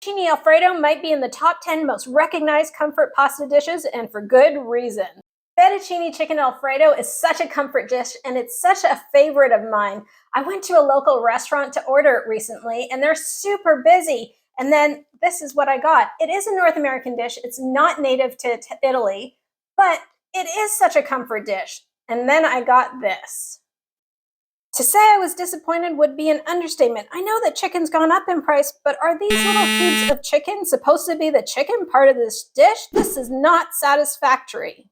Fettuccini Alfredo might be in the top 10 most recognized comfort pasta dishes, and for good reason. Fettuccine chicken Alfredo is such a comfort dish, and it's such a favorite of mine. I went to a local restaurant to order it recently, and they're super busy. And then this is what I got. It is a North American dish. It's not native to Italy, but it is such a comfort dish. And then I got this. To say I was disappointed would be an understatement. I know that chicken's gone up in price, but are these little cubes of chicken supposed to be the chicken part of this dish? This is not satisfactory.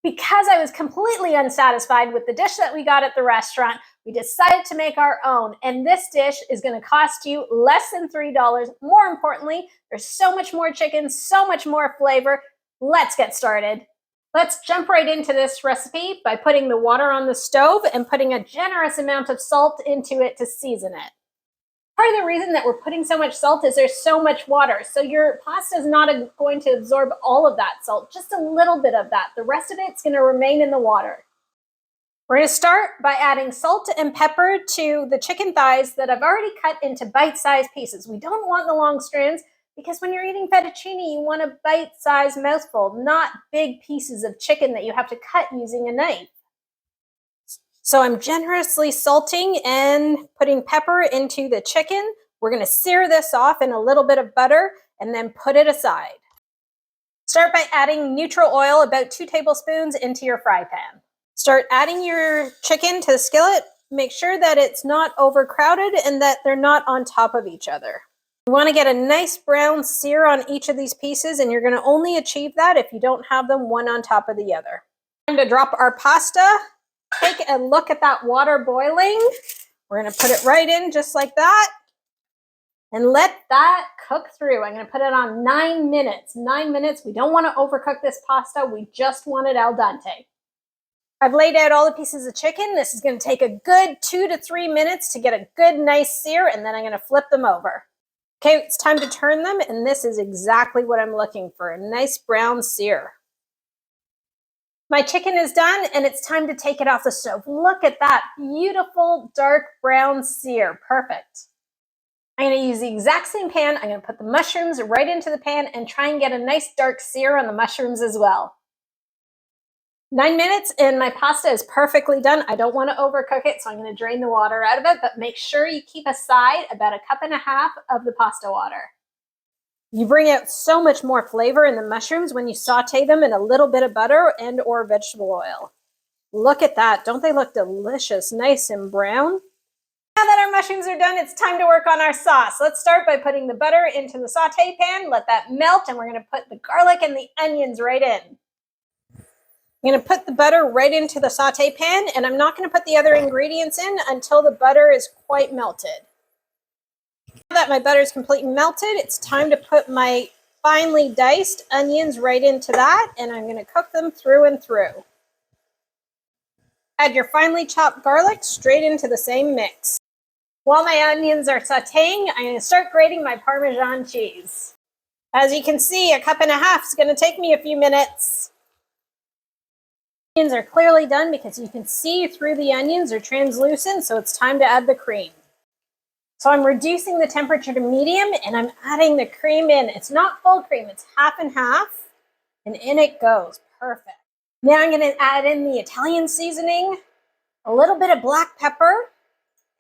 Because I was completely unsatisfied with the dish that we got at the restaurant, we decided to make our own. And this dish is going to cost you less than $3. More importantly, there's so much more chicken, so much more flavor. Let's get started. Let's jump right into this recipe by putting the water on the stove and putting a generous amount of salt into it to season it. Part of the reason that we're putting so much salt is there's so much water, so your pasta is not going to absorb all of that salt, just a little bit of that. The rest of it's going to remain in the water. We're going to start by adding salt and pepper to the chicken thighs that I've already cut into bite-sized pieces. We don't want the long strands because when you're eating fettuccine, you want a bite-sized mouthful, not big pieces of chicken that you have to cut using a knife. So I'm generously salting and putting pepper into the chicken. We're going to sear this off in a little bit of butter and then put it aside. Start by adding neutral oil, about 2 tablespoons, into your fry pan. Start adding your chicken to the skillet. Make sure that it's not overcrowded and that they're not on top of each other. You want to get a nice brown sear on each of these pieces, and you're going to only achieve that if you don't have them one on top of the other. Time to drop our pasta. Take a look at that water boiling. We're going to put it right in just like that and let that cook through. I'm going to put it on 9 minutes. 9 minutes. We don't want to overcook this pasta. We just want it al dente. I've laid out all the pieces of chicken. This is going to take a good 2 to 3 minutes to get a good nice sear, and then I'm going to flip them over. Okay, it's time to turn them, and this is exactly what I'm looking for, a nice brown sear. My chicken is done, and it's time to take it off the stove. Look at that beautiful dark brown sear. Perfect. I'm going to use the exact same pan. I'm going to put the mushrooms right into the pan and try and get a nice dark sear on the mushrooms as well. 9 minutes, and my pasta is perfectly done. I don't want to overcook it, so I'm going to drain the water out of it, but make sure you keep aside about 1.5 cups of the pasta water. You bring out so much more flavor in the mushrooms when you saute them in a little bit of butter and or vegetable oil. Look at that. Don't they look delicious, nice and brown? Now that our mushrooms are done, it's time to work on our sauce. Let's start by putting the butter into the saute pan, let that melt, and we're going to put the garlic and the onions right in. I'm going to put the butter right into the saute pan, and I'm not going to put the other ingredients in until the butter is quite melted. Now that my butter is completely melted, it's time to put my finely diced onions right into that, and I'm going to cook them through and through. Add your finely chopped garlic straight into the same mix. While my onions are sauteing, I'm going to start grating my Parmesan cheese. As you can see, 1.5 cups is going to take me a few minutes. Onions are clearly done because you can see through the onions. They're translucent, so it's time to add the cream. So I'm reducing the temperature to medium, and I'm adding the cream in. It's not full cream, it's half and half, and in it goes. Perfect. Now I'm going to add in the Italian seasoning, a little bit of black pepper,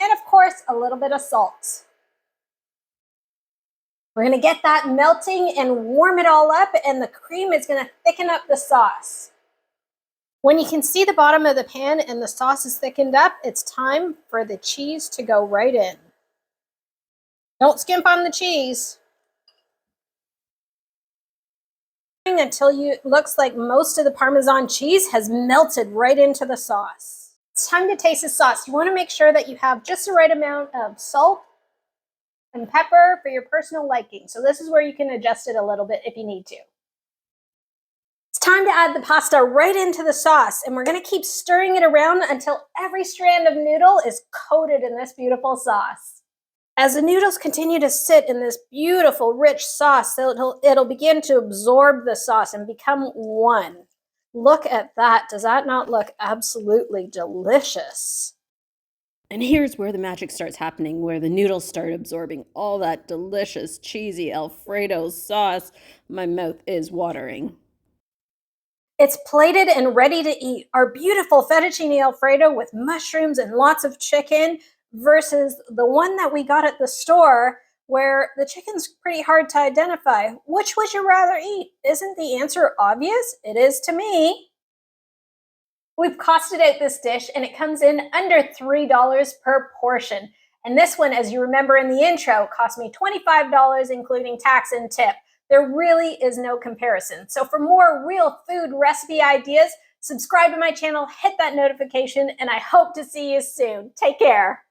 and of course, a little bit of salt. We're going to get that melting and warm it all up, and the cream is going to thicken up the sauce. When you can see the bottom of the pan and the sauce is thickened up, it's time for the cheese to go right in. Don't skimp on the cheese. Until it looks like most of the Parmesan cheese has melted right into the sauce. It's time to taste the sauce. You want to make sure that you have just the right amount of salt and pepper for your personal liking. So this is where you can adjust it a little bit if you need to. It's time to add the pasta right into the sauce, and we're going to keep stirring it around until every strand of noodle is coated in this beautiful sauce. As the noodles continue to sit in this beautiful, rich sauce, it'll begin to absorb the sauce and become one. Look at that. Does that not look absolutely delicious? And here's where the magic starts happening, where the noodles start absorbing all that delicious, cheesy Alfredo sauce. My mouth is watering. It's plated and ready to eat. Our beautiful fettuccine alfredo with mushrooms and lots of chicken versus the one that we got at the store where the chicken's pretty hard to identify. Which would you rather eat? Isn't the answer obvious? It is to me. We've costed out this dish and it comes in under $3 per portion. And this one, as you remember in the intro, cost me $25 including tax and tip. There really is no comparison. So for more real food recipe ideas, subscribe to my channel, hit that notification, and I hope to see you soon. Take care.